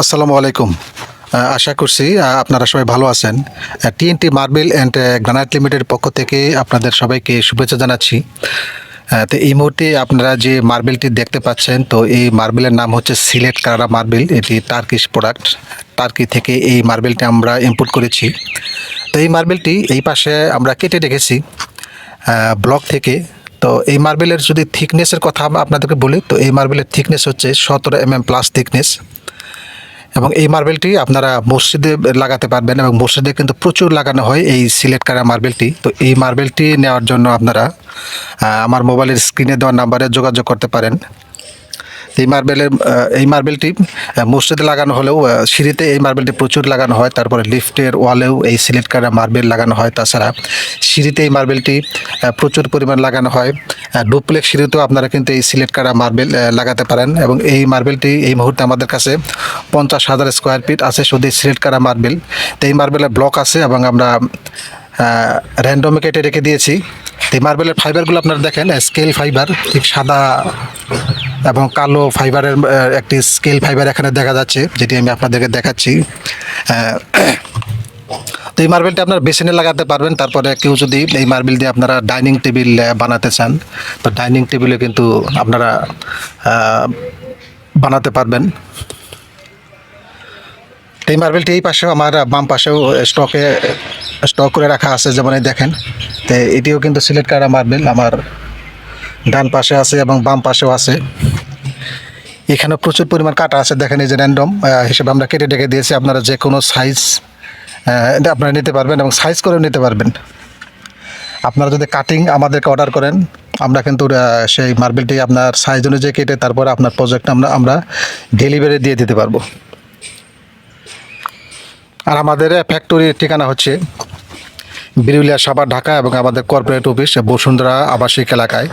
আসসালামু আলাইকুম। আশা করছি আপনারা সবাই ভালো আছেন। টিএনটি মার্বেল অ্যান্ড গ্রানাইট লিমিটেডের পক্ষ থেকে আপনাদের সবাইকে শুভেচ্ছা জানাচ্ছি। তো এই মুহূর্তে আপনারা যে মার্বেলটি দেখতে পাচ্ছেন, তো এই মার্বেলের নাম হচ্ছে সিলেট কারা মার্বেল। এটি টার্কিশ প্রোডাক্ট। টার্কি থেকে এই মার্বেলটি আমরা ইম্পোর্ট করেছি। তো এই মার্বেলটি এই পাশে আমরা কেটে রেখেছি ব্লক থেকে। তো এই মার্বেলের যদি থিকনেসের কথা আপনাদেরকে বলি, তো এই মার্বেলের থিকনেস হচ্ছে 17 mm প্লাস থিকনেস। এবং এই মার্বেলটি আপনারা মসজিদে লাগাতে পারবেন, এবং মসজিদে কিন্তু প্রচুর লাগানো হয় এই সিলেট কারা মার্বেলটি। তো এই মার্বেলটি নেওয়ার জন্য আপনারা আমার মোবাইলের স্ক্রিনে দেওয়া নাম্বারে যোগাযোগ করতে পারেন। এই মার্বেলটি মসজিদে লাগানো হলেও সিঁড়িতে এই মার্বেলটি প্রচুর লাগানো হয়। তারপরে লিফটের ওয়ালেও এই সিলেট কারা মার্বেল লাগানো হয়। তাছাড়া সিঁড়িতে এই মার্বেলটি প্রচুর পরিমাণ লাগানো হয়। ডুপ্লেক্স সিঁড়িতেও আপনারা কিন্তু এই সিলেট কারা মার্বেল লাগাতে পারেন। এবং এই মার্বেলটি এই মুহূর্তে আমাদের কাছে 50,000 স্কোয়ার ফিট আছে শুধু সিলেট কারা মার্বেল। তো এই মার্বেলের ব্লক আছে এবং আমরা র্যান্ডমে কেটে রেখে দিয়েছি। এই মার্বেলের ফাইবারগুলো আপনারা দেখেন, স্কেল ফাইবার, ঠিক সাদা এবং কালো ফাইবারের একটি স্কেল ফাইবার এখানে দেখা যাচ্ছে, যেটি আমি আপনাদেরকে দেখাচ্ছি। তো এই মার্বেলটি আপনারা বেসিনে লাগাতে পারবেন। তারপরে কেউ যদি এই মার্বেল দিয়ে আপনারা ডাইনিং টেবিল বানাতে চান, তো ডাইনিং টেবিলে কিন্তু আপনারা বানাতে পারবেন। এই মার্বেলটি এই পাশেও, আমার বাম পাশেও স্টক করে রাখা আছে, যেমন এই দেখেন। তো এটিও কিন্তু সিলেট কারা মার্বেল আমার ডান পাশে আছে এবং বাম পাশেও আছে। এখানে প্রচুর পরিমাণ কাটা আছে, দেখেন এই যে র্যান্ডম হিসেবে আমরা কেটে রেখে দিয়েছি। আপনারা যে কোনো সাইজ আপনারা নিতে পারবেন এবং সাইজ করেও নিতে পারবেন। আপনারা যদি কাটিং আমাদেরকে অর্ডার করেন, আমরা কিন্তু সেই মার্বেলটি আপনার সাইজ অনুযায়ী কেটে তারপরে আপনার প্রজেক্ট আমরা ডেলিভারি দিয়ে দিতে পারবো। আর আমাদের ফ্যাক্টরির ঠিকানা হচ্ছে বিরুলিয়া, সাভার, ঢাকা, এবং আমাদের কর্পোরেট অফিস বসুন্ধরা আবাসিক এলাকায়।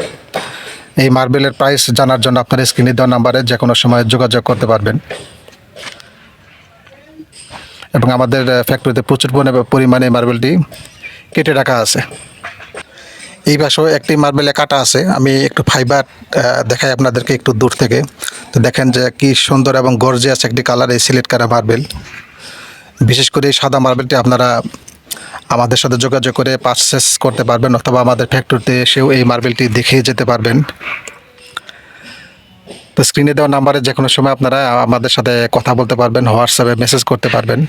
এই মার্বেলের প্রাইস জানার জন্য আপনার স্ক্রিনে দেওয়া নাম্বারে যে কোনো সময় যোগাযোগ করতে পারবেন। এবং আমাদের ফ্যাক্টরিতে প্রচুর পরিমাণে মার্বেলটি কেটে রাখা আছে। এই পাশেও একটি মার্বেলে কাটা আছে। আমি একটু ফাইবার দেখাই আপনাদেরকে একটু দূর থেকে। তো দেখেন যে কি সুন্দর এবং গর্জিয়াস একটি কালার এই সিলেট কারা মার্বেল। বিশেষ করে এই সাদা মার্বেলটি আপনারা আমাদের সাথে যোগাযোগ করে পারচেস করতে পারবেন, অথবা আমাদের ফ্যাক্টরিতে এসেও এই মার্বেলটি দেখে যেতে পারবেন। তো স্ক্রিনে দেওয়া নাম্বারে যে কোনো সময় আপনারা আমাদের সাথে কথা বলতে পারবেন, হোয়াটসঅ্যাপে মেসেজ করতে পারবেন।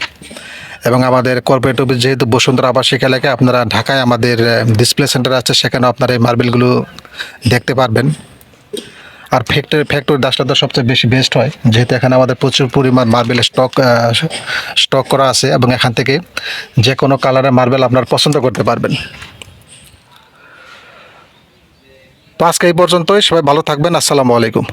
এবং আমাদের কর্পোরেট অফিস যেহেতু বসুন্ধরা আবাসিক এলাকায়, আপনারা ঢাকায় আমাদের ডিসপ্লে সেন্টার আছে, সেখানেও আপনারা এই মার্বেলগুলো দেখতে পারবেন। আর ফ্যাক্টরি দাসটা তো সবচেয়ে বেশি বেস্ট হয়, যেহেতু এখানে আমাদের প্রচুর পরিমাণ মার্বেলের স্টক করা আছে, এবং এখান থেকে যে কোনো কালারের মার্বেল আপনারা পছন্দ করতে পারবেন। তো আজকে এই পর্যন্তই। সবাই ভালো থাকবেন। আসসালামু আলাইকুম।